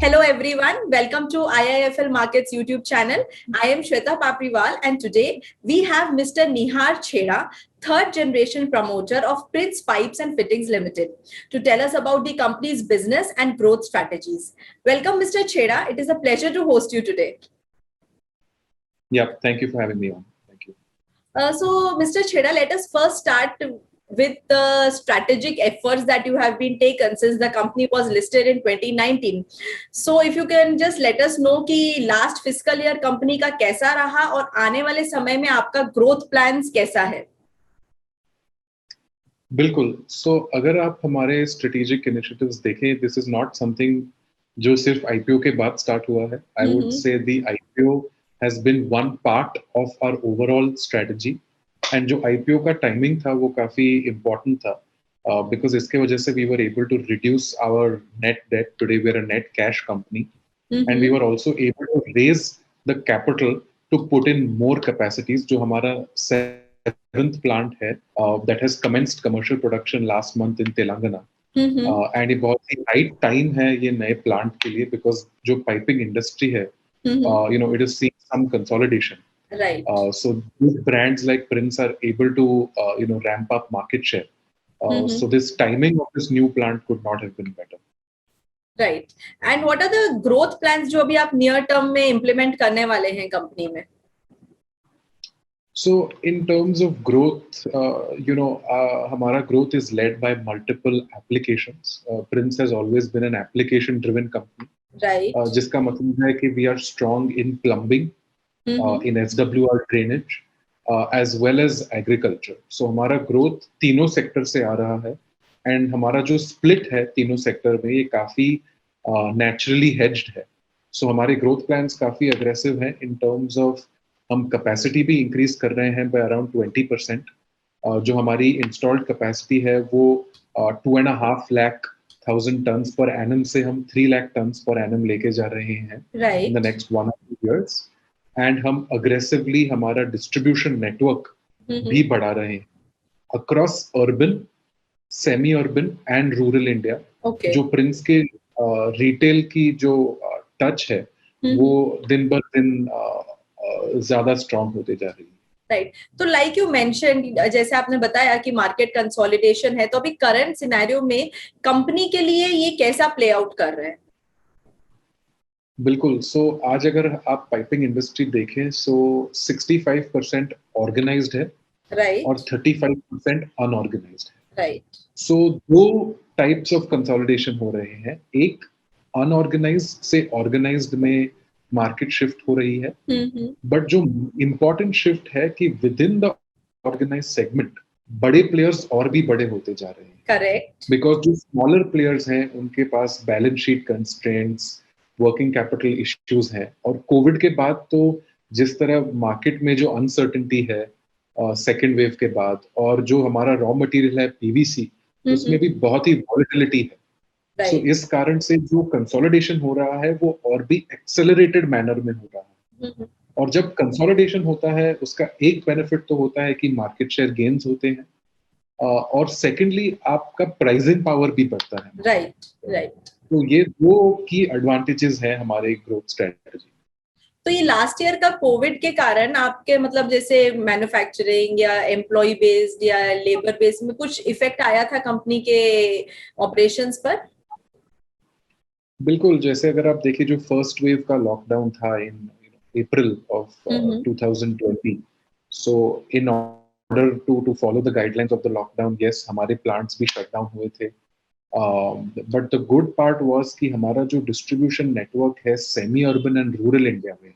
Hello everyone, welcome to IIFL Markets YouTube channel. I am Shweta Papriwal and today we have Mr. Nihar Chheda, third generation promoter of Prince Pipes and Fittings Limited, to tell us about the company's business and growth strategies. Welcome Mr. Chheda, it is a pleasure to host you today. Yeah, thank you for having me on. Thank you. So Mr. Chheda, let us first start with the strategic efforts that you have been taken since the company was listed in 2019. So if you can just let us know कि last fiscal year company का कैसा रहा और आने वाले समय में आपका growth plans कैसा है? बिल्कुल. So अगर आप हमारे strategic initiatives देखें, this is not something जो सिर्फ IPO के बाद start हुआ है. I would say the IPO has been one part of our overall strategy. And जो IPO का timing था वो काफी important था because इसके वजह से we were able to reduce our net debt. Today we are a net cash company, and we were also able to raise the capital to put in more capacities. जो हमारा seventh plant है that has commenced commercial production last month in Telangana. And ये बहुत ही right time है ये नए plant के लिए because जो piping industry है, it is seeing some consolidation. Right. So these brands like Prince are able to, ramp up market share. So this timing of this new plant could not have been better. Right. And what are the growth plans जो अभी आप near term में implement करने वाले हैं company में? So in terms of growth, हमारा growth is led by multiple applications. Prince has always been an application-driven company. Right. जिसका मतलब है कि we are strong in plumbing, in SWR drainage, as well as agriculture. So हमारा growth तीनों sector से आ रहा है, and हमारा जो split है तीनों sector में ये काफी naturally hedged है. So हमारे growth plans काफी aggressive हैं in terms of हम capacity भी increase कर रहे हैं by around 20%. जो हमारी installed capacity है वो 2.5 lakh thousand tons per annum से हम 3 lakh tons per annum लेके जा रहे हैं in the next 1 or 2 years. And हम aggressively हमारा distribution network भी बढ़ा रहे हैं across urban, semi-urban and rural India. Okay. जो Prince के retail की जो touch है वो दिन बर दिन ज़्यादा strong होते जा रही है. राइट. तो लाइक यू मेंशन्ड, जैसे आपने बताया कि मार्केट कंसोलिडेशन है, तो अभी करंट सिनेरियो में कंपनी के लिए ये कैसा प्ले आउट कर रहे हैं? बिल्कुल. सो आज अगर आप पाइपिंग इंडस्ट्री देखें सो 65% ऑर्गेनाइज्ड है, राइट, और 35% अनऑर्गेनाइज्ड है. राइट. सो दो टाइप्स ऑफ कंसोलिडेशन हो रहे हैं. एक अनऑर्गेनाइज्ड से ऑर्गेनाइज्ड में मार्केट शिफ्ट हो रही है, बट जो इम्पोर्टेंट शिफ्ट है कि within the organised segment बड़े प्लेयर्स और भी बड़े होते जा रहे हैं. करेक्ट. बिकॉज जो स्मॉलर प्लेयर्स हैं उनके पास balance sheet constraints, working capital issues हैं, और कोविड के बाद तो जिस तरह मार्केट में जो अनसर्टेनिटी है सेकेंड वेव के बाद, और जो हमारा रॉ मटेरियल है पीवीसी, उसमें भी बहुत ही वॉलेटिलिटी है. सो इस कारण से जो कंसोलिडेशन हो रहा है वो और भी एक्सेलरेटेड मैनर में हो रहा है. और जब कंसोलिडेशन होता है उसका एक बेनिफिट तो होता है कि मार्केट शेयर गेन्स होते हैं, और सेकेंडली आपका प्राइसिंग पावर भी बढ़ता है. Right, right. तो ये दो की एडवांटेजेस है हमारे ग्रोथ स्ट्रेटजी. तो ये लास्ट ईयर का कोविड के कारण आपके मतलब जैसे मैन्युफैक्चरिंग या एम्प्लॉय बेस्ड या लेबर बेस्ड में कुछ इफेक्ट आया था कंपनी के ऑपरेशंस पर? बिल्कुल. जैसे अगर आप देखिए जो फर्स्ट वेव का लॉकडाउन था in April of 2020, so in order to follow the guidelines of the lockdown, yes हमारे प्लांट्स भी शट डाउन हुए थे. But the good part was कि हमारा जो डिस्ट्रीब्यूशन नेटवर्क है semi urban and rural India में,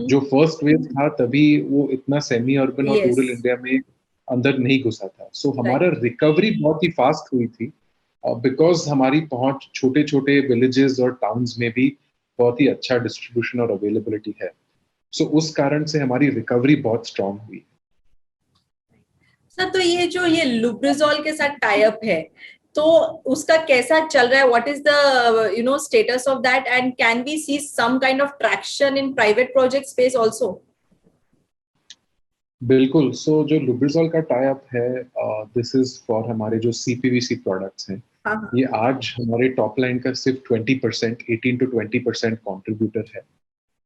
जो फर्स्ट वेव था तभी वो इतना सेमी अर्बन और रूरल इंडिया में अंदर नहीं घुसा था. सो हमारा रिकवरी बहुत ही फास्ट हुई थी बिकॉज हमारी पहुंच छोटे छोटे विलेजेस और टाउन्स में भी बहुत ही अच्छा डिस्ट्रीब्यूशन और अवेलेबिलिटी है. सो उस कारण से हमारी रिकवरी बहुत स्ट्रांग हुई. सर, तो ये लुब्रिजोल के साथ टाई अप है तो उसका कैसा चल रहा है? What is the status of that, and can we see some kind of traction in private project space also? बिल्कुल. सो जो लुब्रिजोल का टाई अप है, दिस इज फॉर हमारे जो सीपीवीसी प्रोडक्ट्स हैं. हाँ हाँ. ये आज हमारे टॉप लाइन का सिर्फ 20%, 18 to 20% कॉन्ट्रीब्यूटर है।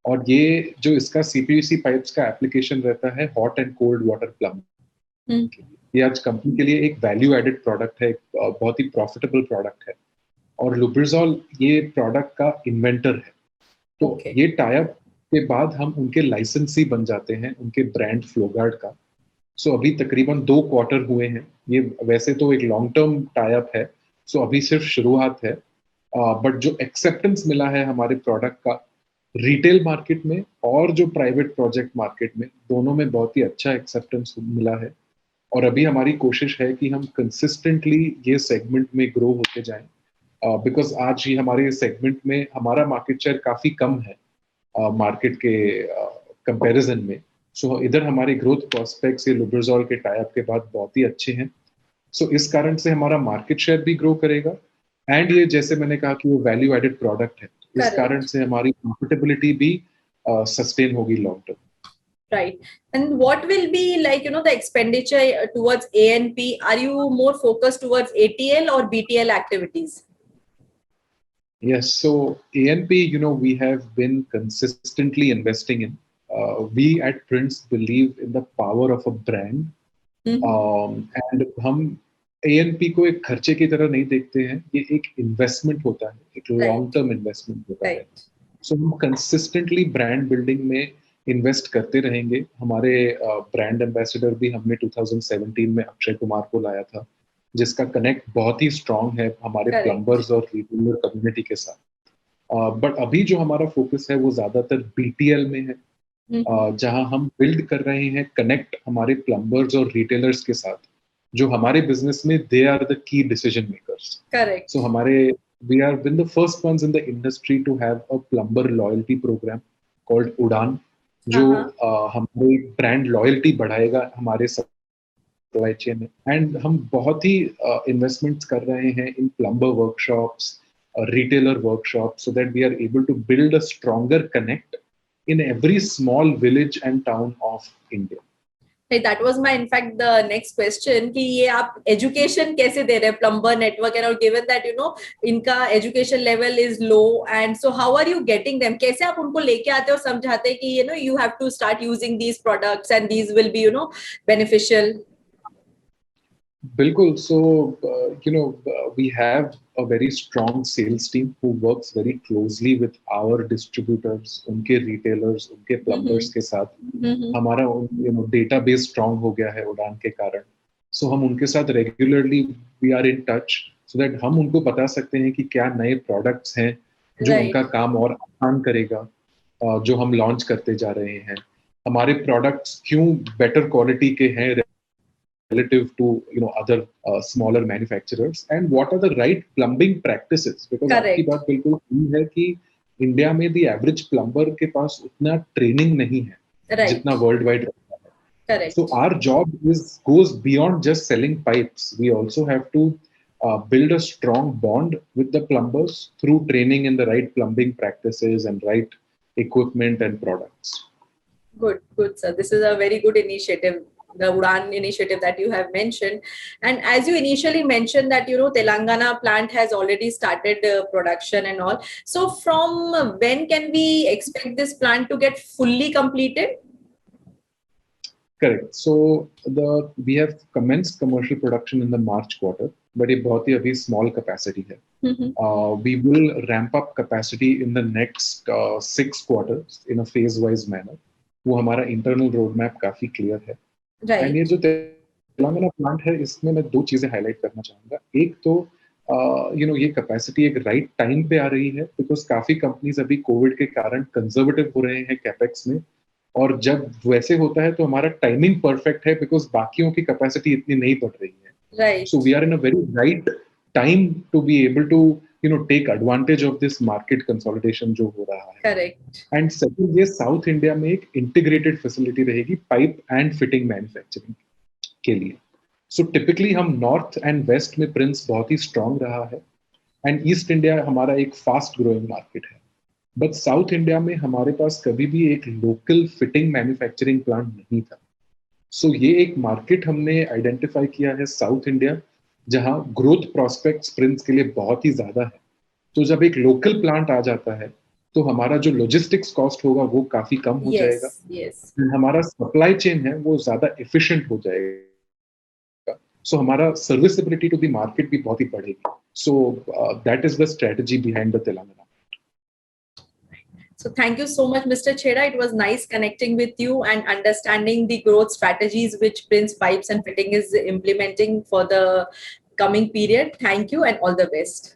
और ये जो इसका सीपीवीसी पाइप्स का एप्लीकेशन रहता है hot and cold water plumbing hmm. के लिए, ये आज कंपनी के लिए एक वैल्यू एडेड प्रोडक्ट है, एक बहुत ही प्रॉफिटेबल प्रोडक्ट है। और लुब्रिजॉल ये प्रोडक्ट का इन्वेंटर है। तो Okay. ये टाइप के बाद हम उनके लाइसेंसी बन जाते हैं उनके ब्रांड फ्लोगार्ड का। सो अभी तकरीबन 2 क्वार्टर हुए हैं। ये वैसे तो एक लॉन्ग टर्म टाइप है, सो अभी सिर्फ शुरुआत है। बट जो एक्सेप्टेंस मिला है हमारे प्रोडक्ट का रिटेल मार्केट में और जो प्राइवेट प्रोजेक्ट मार्केट में, दोनों में बहुत ही अच्छा एक्सेप्टेंस मिला है। और अभी हमारी कोशिश है कि हम कंसिस्टेंटली ये सेगमेंट में ग्रो होते जाएं, बिकॉज आज ही हमारे सेगमेंट में हमारा मार्केट शेयर काफी कम है मार्केट के कंपैरिजन में। सो इधर हमारे ग्रोथ प्रोस्पेक्ट्स ये लुब्रिजॉल के टाइप के बाद बहुत ही अच्छे हैं। सो इस कारण से हमारा मार्केट शेयर भी ग्रो करेगा। एंड ये जैसे मैंने कहा कि वो वैल्यू एडेड प्रोडक्ट है, इस कारण Correct. से हमारी प्रॉफिटेबिलिटी भी सस्टेन होगी long term. Right. And what will be like, the expenditure towards A&P? Are you more focused towards ATL or BTL activities? Yes, so ANP, we have been consistently investing in. We at Prince believe in the power of a brand. And हम ANP को एक खर्चे की तरह नहीं देखते हैं, ये एक इन्वेस्टमेंट होता है, एक लॉन्ग Right. टर्म इन्वेस्टमेंट होता है। Right. सो हम कंसिस्टेंटली ब्रांड बिल्डिंग में इन्वेस्ट करते रहेंगे। हमारे ब्रांड एम्बेसडर भी हमने 2017 में अक्षय कुमार को लाया था, जिसका कनेक्ट बहुत ही स्ट्रांग है हमारे Correct. प्लम्बर्स और रिटेलर कम्युनिटी के साथ। बट अभी जो हमारा फोकस है वो ज्यादातर बीटीएल में है, जहां हम बिल्ड कर रहे हैं कनेक्ट हमारे प्लम्बर्स और रिटेलर्स के साथ, जो हमारे बिजनेस में they are the key decision makers. Correct. So हमारे we are been the first ones in the industry to have a plumber loyalty program called उड़ान, जो हमारे ब्रांड लॉयल्टी बढ़ाएगा हमारे सप्लाई चेन में। एंड हम बहुत ही इन्वेस्टमेंट्स कर रहे हैं in plumber workshops, retailer workshops, so that we are able to build a stronger connect in every small village and town of India. Hey, that was my, in fact, the next question कि ये आप education कैसे दे रहे हैं plumber network and all, given that इनका education level is low, and so how are you getting them? कैसे आप उनको लेके आते हो, समझाते हैं कि you have to start using these products and these will be beneficial. Bilkul. So, we have a very strong sales team who works very closely with our distributors, उनके retailers, उनके plumbers के साथ। हमारा database strong हो गया है उड़ान के कारण। So हम उनके साथ regularly we are in touch, so that हम उनको बता सकते हैं कि क्या नए products हैं जो उनका काम और आसान करेगा, जो हम launch करते जा रहे हैं। हमारे products क्यों better quality के हैं relative to other smaller manufacturers, and what are the right plumbing practices, because आपकी बात बिल्कुल सही है कि इंडिया में the average plumber के पास उतना ट्रेनिंग नहीं है जितना वर्ल्ड वाइड रहता है। Correct. So our job goes beyond just selling pipes. We also have to build a strong bond with the plumbers through training in the right plumbing practices and right equipment and products. Good, sir. This is a very good initiative, the Udan initiative that you have mentioned. And as you initially mentioned that, Telangana plant has already started production and all. So from when can we expect this plant to get fully completed? Correct. So we have commenced commercial production in the March quarter, but ये बहुत ही अभी small capacity है. We will ramp up capacity in the next 6 quarters in a phase-wise manner. वो हमारा internal roadmap काफी clear है. Right. And ये जो तेलंगाना प्लांट है, इसमें मैं 2 चीजें हाईलाइट करना चाहूंगा। एक तो ये कैपेसिटी एक राइट टाइम पे आ रही है, बिकॉज काफी कंपनीज अभी कोविड के कारण कंजर्वेटिव हो रहे हैं कैपेक्स में, और जब वैसे होता है तो हमारा टाइमिंग परफेक्ट है, बिकॉज बाकियों की कैपेसिटी इतनी नहीं बढ़ रही है। Right. So we are in a very right time to be able to take advantage of this market consolidation जो हो रहा है। Correct. And second, ये साउथ इंडिया में एक इंटीग्रेटेड फैसिलिटी रहेगी पाइप एंड फिटिंग मैन्युफैक्चरिंग के लिए। सो टिपिकली हम नॉर्थ एंड वेस्ट में प्रिंस बहुत ही स्ट्रांग रहा है, एंड ईस्ट इंडिया हमारा एक फास्ट ग्रोइंग मार्केट है। बट साउथ इंडिया में हमारे पास कभी भी एक लोकल फिटिंग मैन्युफैक्चरिंग प्लांट नहीं था। सो ये एक मार्केट हमने आइडेंटिफाई किया है साउथ इंडिया, जहाँ ग्रोथ प्रोस्पेक्ट्स प्रिंस के लिए बहुत ही ज्यादा है। तो जब एक लोकल प्लांट आ जाता है तो हमारा जो लॉजिस्टिक्स कॉस्ट होगा वो काफी कम हो जाएगा, Yes, yes. हमारा सप्लाई चेन है वो ज्यादा एफिशिएंट हो जाएगा, सो हमारा सर्विसिबिलिटी टू द मार्केट भी बहुत ही बढ़ेगी। So that is the strategy behind the Telangana. So thank you so much, Mr. Chheda. It was nice connecting with you and understanding the growth strategies which Prince Pipes and Fitting is implementing for the coming period. Thank you and all the best.